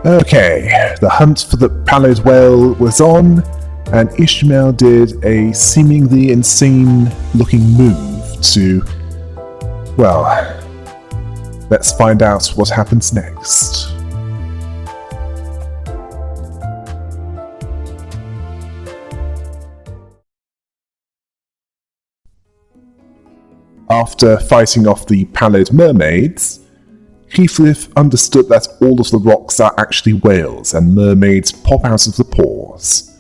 Okay, the hunt for the Pallid Whale was on, and Ishmael did a seemingly insane-looking move to... well, let's find out what happens next. After fighting off the Pallid mermaids, Heathcliff understood that all of the rocks are actually whales and mermaids pop out of the pores.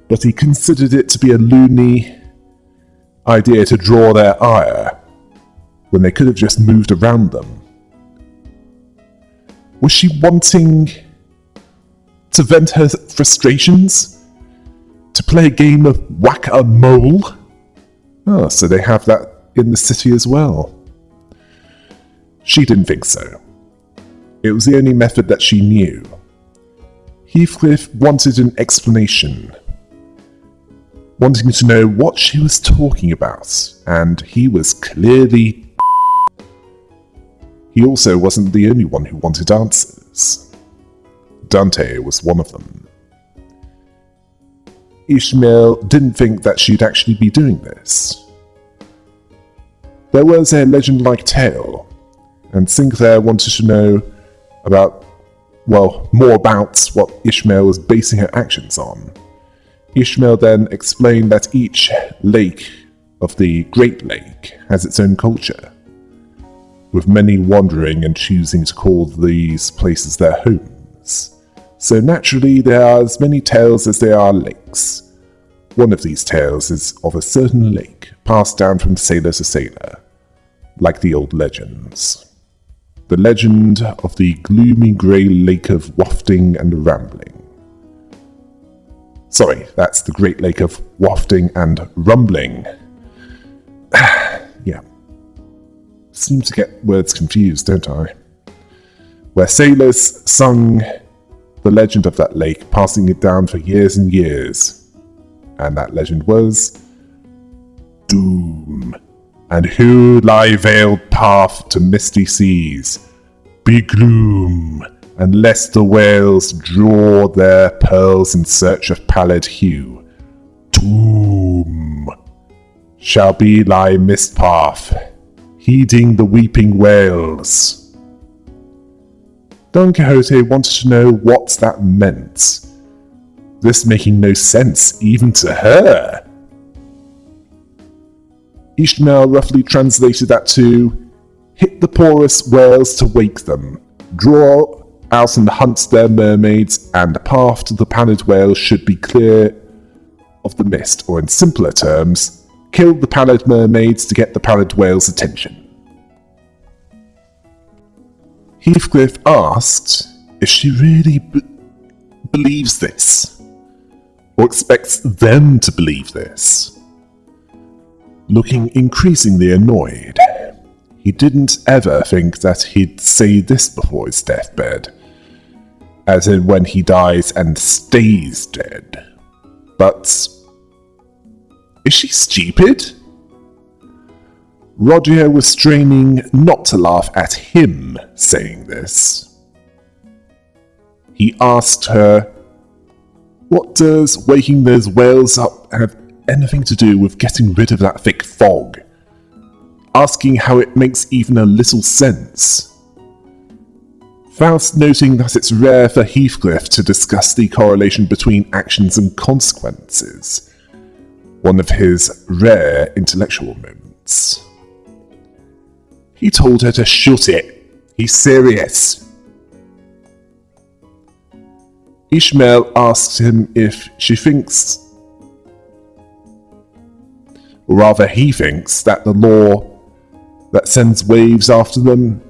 But he considered it to be a loony idea to draw their ire, when they could have just moved around them. Was she wanting to vent her frustrations? To play a game of whack-a-mole? Oh, so they have that in the city as well. She didn't think so. It was the only method that she knew. Heathcliff wanted an explanation, wanting to know what she was talking about, and he was clearly... He also wasn't the only one who wanted answers. Dante was one of them. Ishmael didn't think that she'd actually be doing this. There was a legend-like tale, and Sinclair wanted to know about, well, more about what Ishmael was basing her actions on. Ishmael then explained that each lake of the Great Lake has its own culture, with many wandering and choosing to call these places their homes. So naturally, there are as many tales as there are lakes. One of these tales is of a certain lake, passed down from sailor to sailor, like the old legends. The legend of the gloomy grey lake of wafting and rambling. Sorry, that's the Great Lake of wafting and rumbling. Yeah. Seem to get words confused, don't I? Where sailors sung the legend of that lake, passing it down for years and years. And that legend was... Doom. And who lie veiled path to misty seas? Be gloom, unless the whales draw their pearls in search of pallid hue. Doom shall be thy mist path, heeding the weeping whales. Don Quixote wanted to know what that meant, this making no sense even to her. Ishmael roughly translated that to, hit the porous whales to wake them, draw out and hunt their mermaids, and the path to the pallid whale should be clear of the mist, or in simpler terms, kill the pallid mermaids to get the pallid whale's attention. Heathcliff asked if she really believes this, or expects them to believe this. Looking increasingly annoyed, he didn't ever think that he'd say this before his deathbed, as in when he dies and stays dead. But is she stupid? Roger was straining not to laugh at him saying this. He asked her, what does waking those whales up have anything to do with getting rid of that thick fog? Asking how it makes even a little sense. Faust noting that it's rare for Heathcliff to discuss the correlation between actions and consequences, one of his rare intellectual moments. He told her to shut it. He's serious. Ishmael asked him if she thinks, or rather he thinks, that the law that sends waves after them,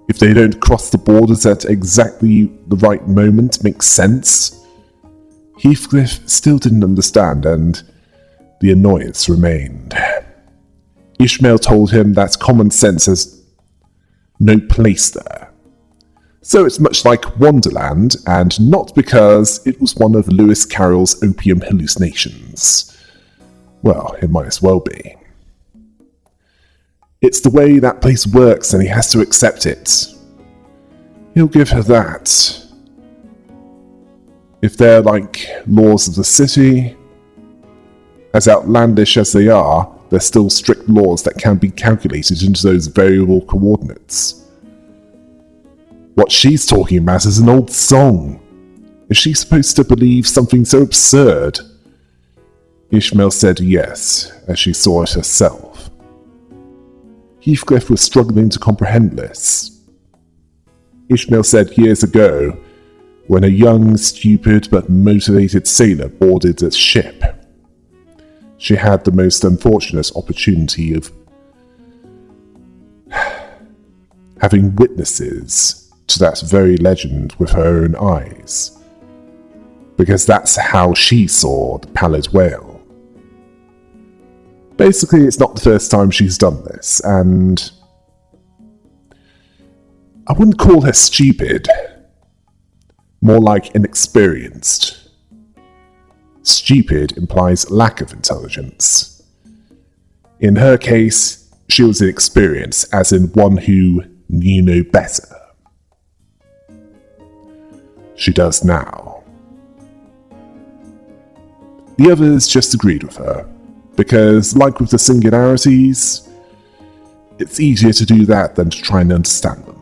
if they don't cross the borders at exactly the right moment, makes sense. Heathcliff still didn't understand, and the annoyance remained. Ishmael told him that common sense has no place there. So it's much like Wonderland, and not because it was one of Lewis Carroll's opium hallucinations. Well, it might as well be. It's the way that place works, and he has to accept it. He'll give her that. If they're like laws of the city, as outlandish as they are, they're still strict laws that can be calculated into those variable coordinates. What she's talking about is an old song. Is she supposed to believe something so absurd? Ishmael said yes, as she saw it herself. Heathcliff was struggling to comprehend this. Ishmael said years ago, when a young, stupid but motivated sailor boarded a ship, she had the most unfortunate opportunity of having witnesses to that very legend with her own eyes, because that's how she saw the Pallid Whale. Basically, it's not the first time she's done this, and I wouldn't call her stupid, more like inexperienced. Stupid implies lack of intelligence. In her case, she was inexperienced, as in one who knew no better. She does now. The others just agreed with her, because, like with the singularities, it's easier to do that than to try and understand them.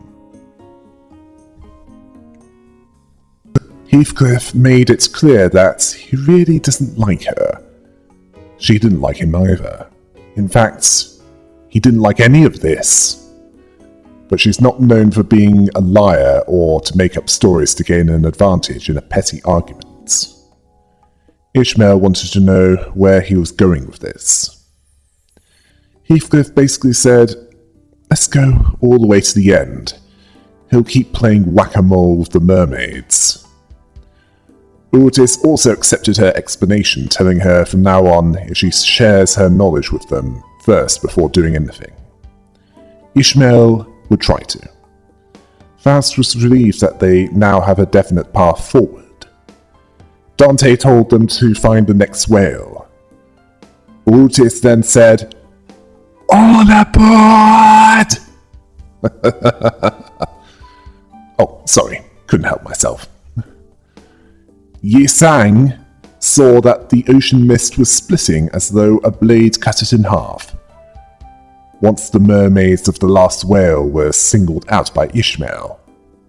Heathcliff made it clear that he really doesn't like her. She didn't like him either. In fact, he didn't like any of this. But she's not known for being a liar or to make up stories to gain an advantage in a petty argument. Ishmael wanted to know where he was going with this. Heathcliff basically said, let's go all the way to the end. He'll keep playing whack-a-mole with the mermaids. Otis also accepted her explanation, telling her from now on she shares her knowledge with them first before doing anything. Ishmael would try to. Faust was relieved that they now have a definite path forward. Dante told them to find the next whale. Otis then said, "All aboard!" Oh, sorry, couldn't help myself. Yi Sang saw that the ocean mist was splitting as though a blade cut it in half. Once the mermaids of the last whale were singled out by Ishmael,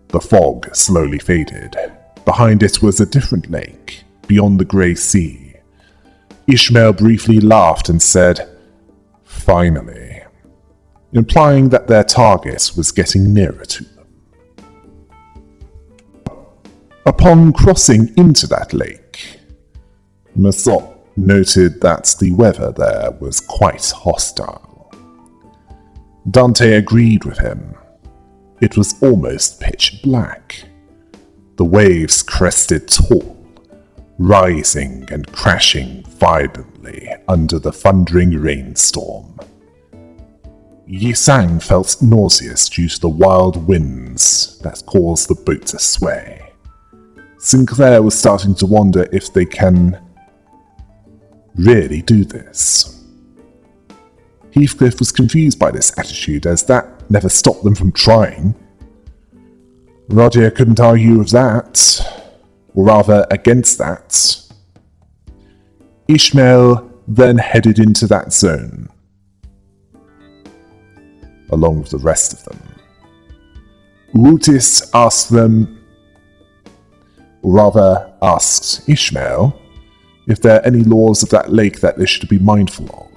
the fog slowly faded. Behind it was a different lake, beyond the grey sea. Ishmael briefly laughed and said, "Finally," implying that their target was getting nearer to them. Upon crossing into that lake, Masop noted that the weather there was quite hostile. Dante agreed with him. It was almost pitch black. The waves crested tall, rising and crashing violently under the thundering rainstorm. Yi Sang felt nauseous due to the wild winds that caused the boat to sway. Sinclair was starting to wonder if they can really do this. Heathcliff was confused by this attitude, as that never stopped them from trying. Roger couldn't argue with that, or rather against that. Ishmael then headed into that zone, along with the rest of them. Otis asked Ishmael if there are any laws of that lake that they should be mindful of.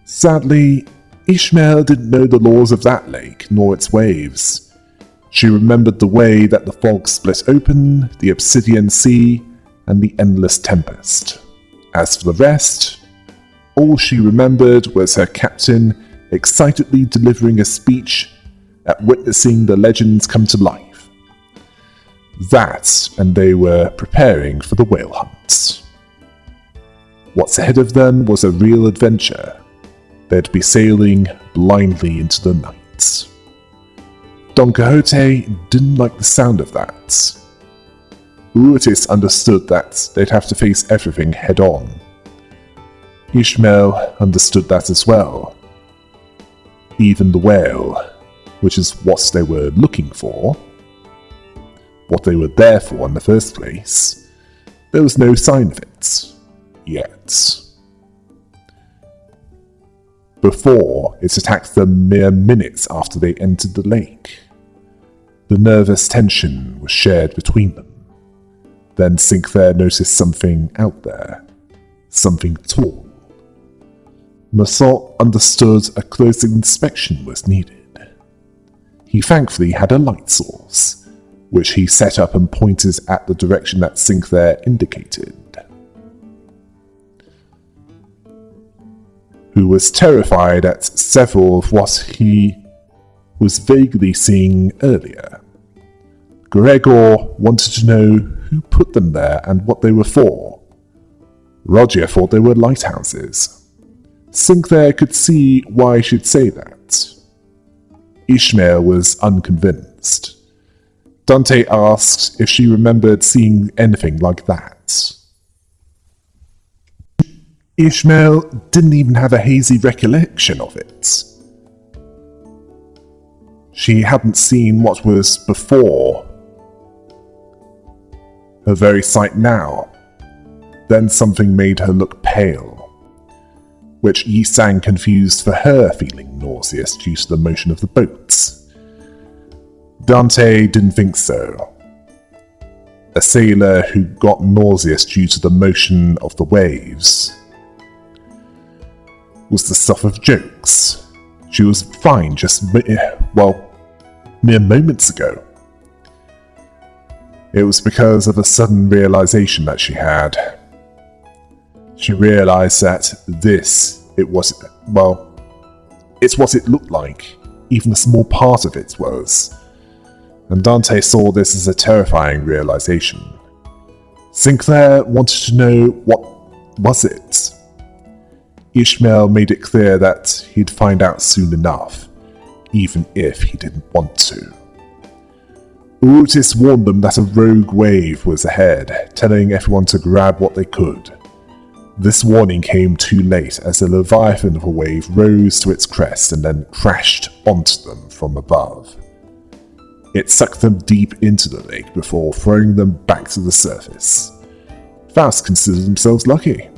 Sadly, Ishmael didn't know the laws of that lake, nor its waves. She remembered the way that the fog split open, the obsidian sea, and the endless tempest. As for the rest, all she remembered was her captain excitedly delivering a speech at witnessing the legends come to life. That, and they were preparing for the whale hunt. What's ahead of them was a real adventure. They'd be sailing blindly into the night. Don Quixote didn't like the sound of that. Otis understood that they'd have to face everything head-on. Ishmael understood that as well. Even the whale, which is what they were looking for, what they were there for in the first place, there was no sign of it. Yet. Before it attacked them mere minutes after they entered the lake. The nervous tension was shared between them. Then Sinclair noticed something out there. Something tall. Massot understood a closer inspection was needed. He thankfully had a light source, which he set up and pointed at the direction that Sinclair indicated. Who was terrified at several of what he was vaguely seeing earlier. Gregor wanted to know who put them there and what they were for. Roger thought they were lighthouses. Sinclair could see why she'd say that. Ishmael was unconvinced. Dante asked if she remembered seeing anything like that. Ishmael didn't even have a hazy recollection of it. She hadn't seen what was before her very sight now. Then something made her look pale, which Yi-Sang confused for her feeling nauseous due to the motion of the boats. Dante didn't think so. A sailor who got nauseous due to the motion of the waves was the stuff of jokes. She was fine just, mere moments ago. It was because of a sudden realization that she had. She realized that it's what it looked like, even a small part of it was. And Dante saw this as a terrifying realization. Sinclair wanted to know what was it. Ishmael made it clear that he'd find out soon enough, even if he didn't want to. Otis warned them that a rogue wave was ahead, telling everyone to grab what they could. This warning came too late as a leviathan of a wave rose to its crest and then crashed onto them from above. It sucked them deep into the lake before throwing them back to the surface. Faust considered themselves lucky.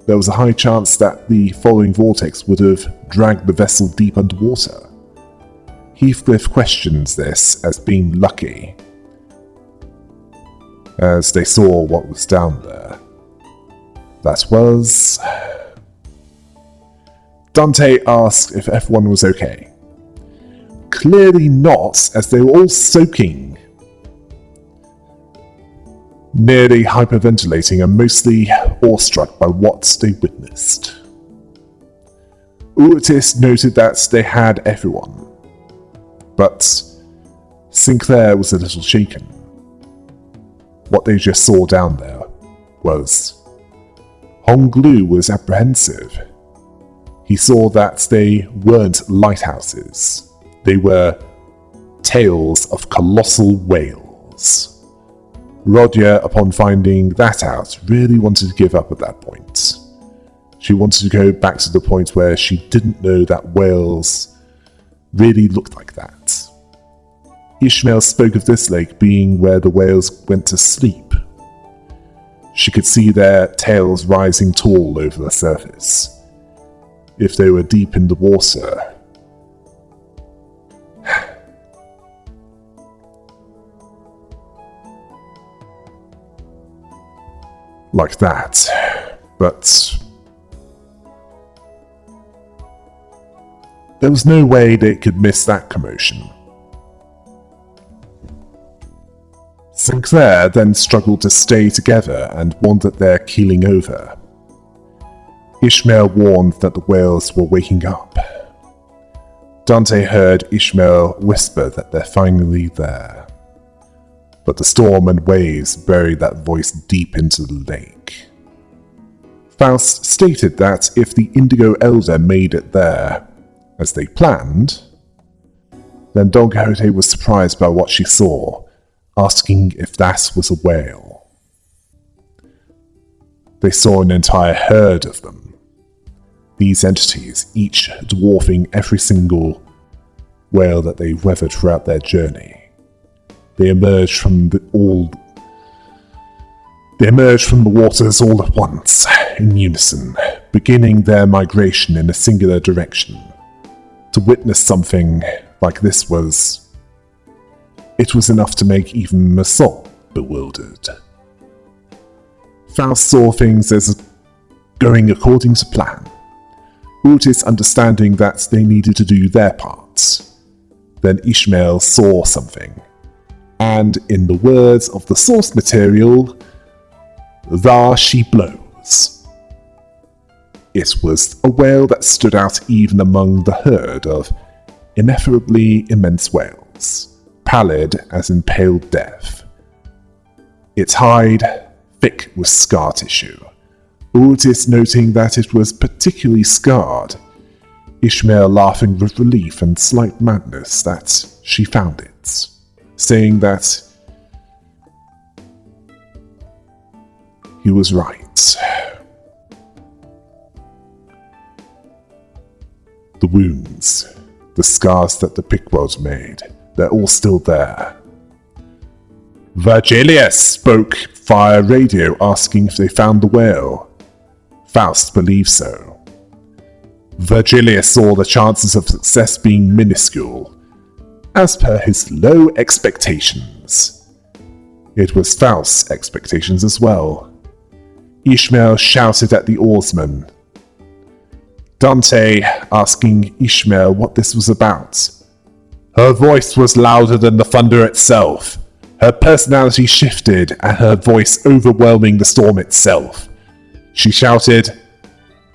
There was a high chance that the following vortex would have dragged the vessel deep underwater. Heathcliff questions this as being lucky, as they saw what was down there. That was... Dante asked if everyone was okay. Clearly not, as they were all soaking, nearly hyperventilating and mostly awestruck by what they witnessed. Otis noted that they had everyone, but Sinclair was a little shaken. What they just saw down there was... Honglu was apprehensive. He saw that they weren't lighthouses. They were tails of colossal whales. Rodia, upon finding that out, really wanted to give up at that point. She wanted to go back to the point where she didn't know that whales really looked like that. Ishmael spoke of this lake being where the whales went to sleep. She could see their tails rising tall over the surface. If they were deep in the water... like that. But... there was no way they could miss that commotion. Sinclair then struggled to stay together and warned that they're keeling over. Ishmael warned that the whales were waking up. Dante heard Ishmael whisper that they're finally there. But the storm and waves buried that voice deep into the lake. Faust stated that if the Indigo Elder made it there, as they planned, then Don Quixote was surprised by what she saw, asking if that was a whale. They saw an entire herd of them. These entities, each dwarfing every single whale that they weathered throughout their journey. They emerged from the waters all at once, in unison, beginning their migration in a singular direction. To witness something like this was enough to make even Masol bewildered. Faust saw things as going according to plan, Urtis understanding that they needed to do their parts. Then Ishmael saw something, and in the words of the source material, "There she blows." It was a whale that stood out even among the herd of ineffably immense whales, pallid as in pale death. Its hide thick with scar tissue, Urtis noting that it was particularly scarred, Ishmael laughing with relief and slight madness that she found it, saying that he was right. The wounds, the scars that the Pickwords made, they're all still there. Virgilius spoke via radio asking if they found the whale. Faust believed so. Virgilius saw the chances of success being minuscule, as per his low expectations. It was Faust's expectations as well. Ishmael shouted at the oarsman, Dante asking Ishmael what this was about. Her voice was louder than the thunder itself. Her personality shifted and her voice overwhelming the storm itself. She shouted,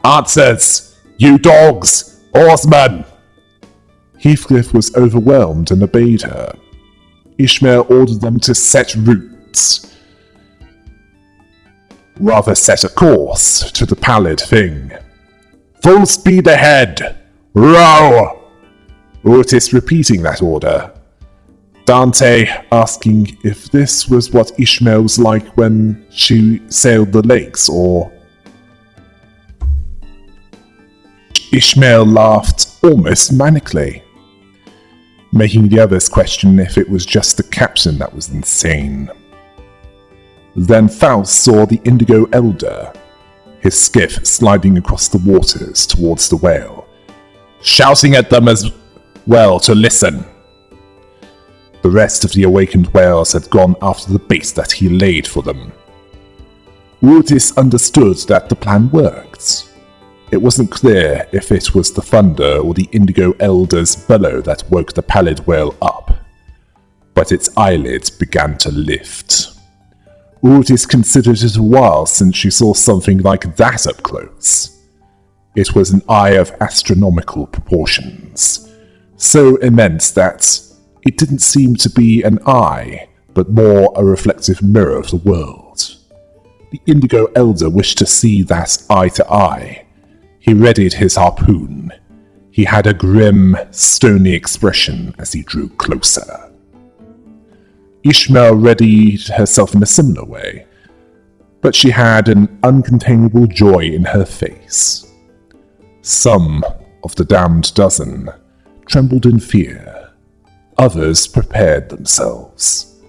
Answers! You dogs! Oarsmen! Heathcliff was overwhelmed and obeyed her. Ishmael ordered them to set routes. Rather set a course to the pallid thing. Full speed ahead! Row! Urtis repeating that order. Dante asking if this was what Ishmael was like when she sailed the lakes, or... Ishmael laughed almost manically, making the others question if it was just the captain that was insane. Then Faust saw the Indigo Elder, his skiff sliding across the waters towards the whale, shouting at them as well to listen. The rest of the awakened whales had gone after the bait that he laid for them. Urtis understood that the plan worked. It wasn't clear if it was the thunder or the Indigo Elder's bellow that woke the Pallid Whale up, but its eyelids began to lift. Urtis considered it a while since she saw something like that up close. It was an eye of astronomical proportions, so immense that it didn't seem to be an eye, but more a reflective mirror of the world. The Indigo Elder wished to see that eye to eye. He readied his harpoon. He had a grim, stony expression as he drew closer. Ishmael readied herself in a similar way, but she had an uncontainable joy in her face. Some of the damned dozen trembled in fear. Others prepared themselves.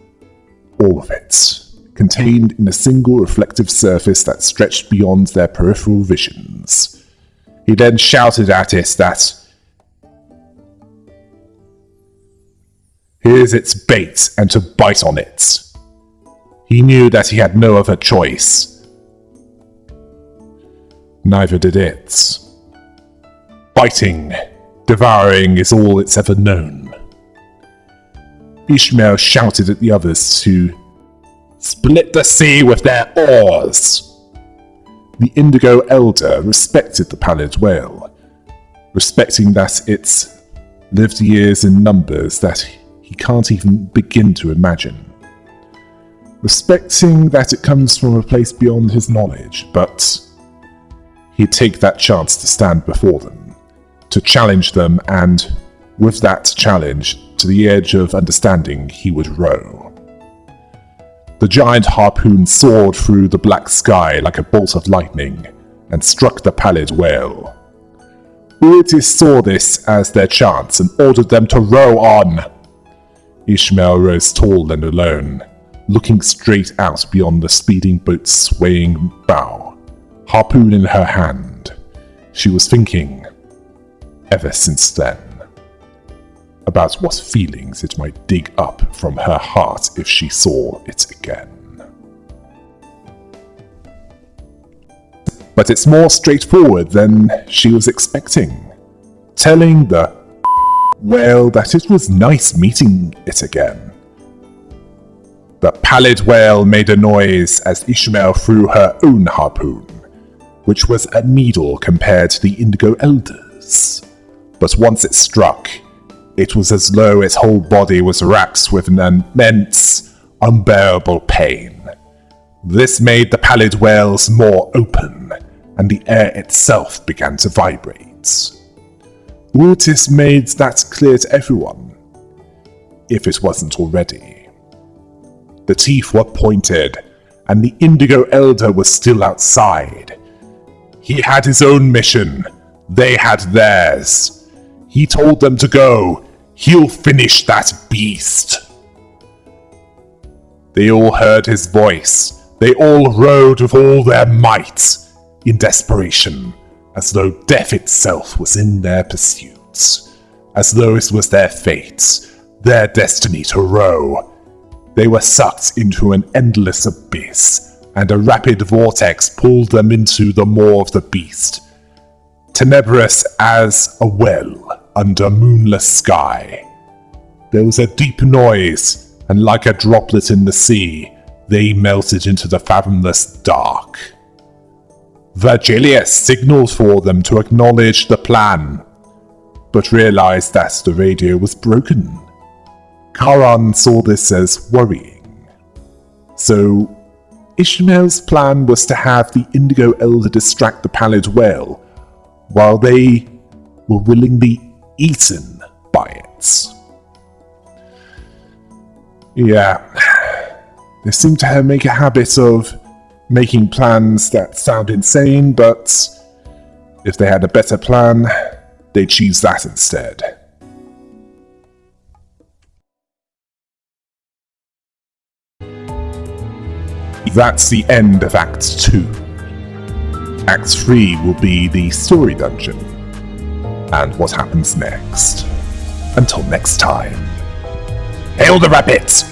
All of it, contained in a single reflective surface that stretched beyond their peripheral visions. He then shouted at it that, Here's its bait, and to bite on it. He knew that he had no other choice. Neither did it. Biting, devouring is all it's ever known. Ishmael shouted at the others to split the sea with their oars. The Indigo Elder respected the Pallid Whale, respecting that it's lived years in numbers that he can't even begin to imagine. Respecting that it comes from a place beyond his knowledge, but he'd take that chance to stand before them, to challenge them, and with that challenge, to the edge of understanding, he would row. The giant harpoon soared through the black sky like a bolt of lightning and struck the Pallid Whale. Urtis saw this as their chance and ordered them to row on. Ishmael rose tall and alone, looking straight out beyond the speeding boat's swaying bow, harpoon in her hand. She was thinking, ever since then, about what feelings it might dig up from her heart if she saw it again. But it's more straightforward than she was expecting, telling the whale that it was nice meeting it again. The Pallid Whale made a noise as Ishmael threw her own harpoon, which was a needle compared to the Indigo Elder's. But once it struck, it was as though its whole body was racked with an immense, unbearable pain. This made the Pallid Whales more open, and the air itself began to vibrate. Otis made that clear to everyone, if it wasn't already. The teeth were pointed, and the Indigo Elder was still outside. He had his own mission, they had theirs. He told them to go. He'll finish that beast. They all heard his voice. They all rode with all their might, in desperation, as though death itself was in their pursuits, as though it was their fate, their destiny to row. They were sucked into an endless abyss, and a rapid vortex pulled them into the maw of the beast, tenebrous as a well under moonless sky. There was a deep noise, and like a droplet in the sea, they melted into the fathomless dark. Virgilius signaled for them to acknowledge the plan, but realized that the radio was broken. Charon saw this as worrying. So, Ishmael's plan was to have the Indigo Elder distract the Pallid Whale, while they were willingly eaten by it. Yeah, they seem to make a habit of making plans that sound insane, but if they had a better plan, they'd choose that instead. That's the end of Act 2. Act 3 will be the story dungeon, and what happens next. Until next time, hail the rabbit!